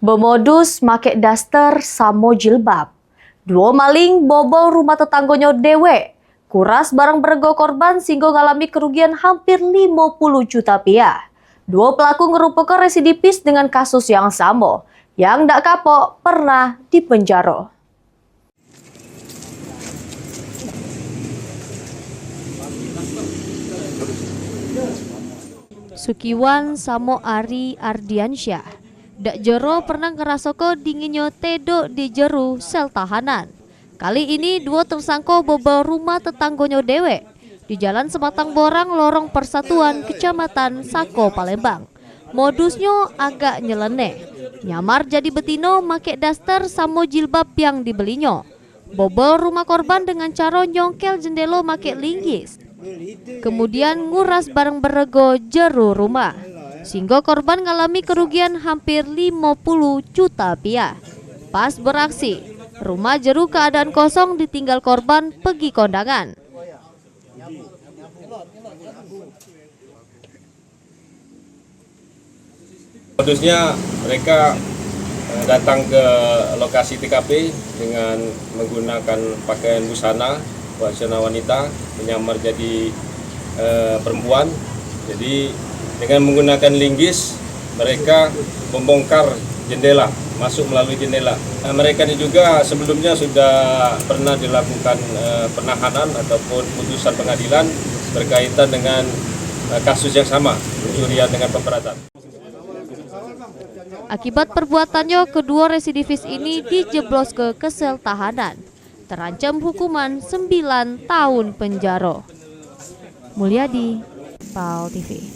Bermodus make daster samo jilbab. Dua maling bobol rumah tetanggonya dewe. Kuras barang berego korban sehingga ngalami kerugian hampir 50 juta rupiah. Dua pelaku merupakan residivis dengan kasus yang sama. Yang ndak kapok pernah dipenjara. Sukiwan samo Ari Ardiansyah. Dak jero pernah ngerasoko dinginnya tedok di jeru sel tahanan. Kali ini dua tersangka bobol rumah tetanggonya dewe di Jalan Sematang Borang, Lorong Persatuan, Kecamatan Sako, Palembang. Modusnya agak nyeleneh. Nyamar jadi betino make daster samo jilbab yang dibelinya. Bobol rumah korban dengan cara nyongkel jendela make linggis. Kemudian nguras barang berego jeru rumah. Sehingga korban ngalami kerugian hampir 50 juta rupiah. Pas beraksi, rumah jeru keadaan kosong ditinggal korban pergi kondangan. Modusnya mereka datang ke lokasi TKP dengan menggunakan pakaian busana wanita, menyamar jadi perempuan. Jadi dengan menggunakan linggis, mereka membongkar jendela, masuk melalui jendela. Mereka ini juga sebelumnya sudah pernah dilakukan penahanan ataupun putusan pengadilan berkaitan dengan kasus yang sama, pencurian dengan pemberatan. Akibat perbuatannya, kedua residivis ini dijeblos ke sel tahanan, terancam hukuman 9 tahun penjara. Mulyadi, PAL TV.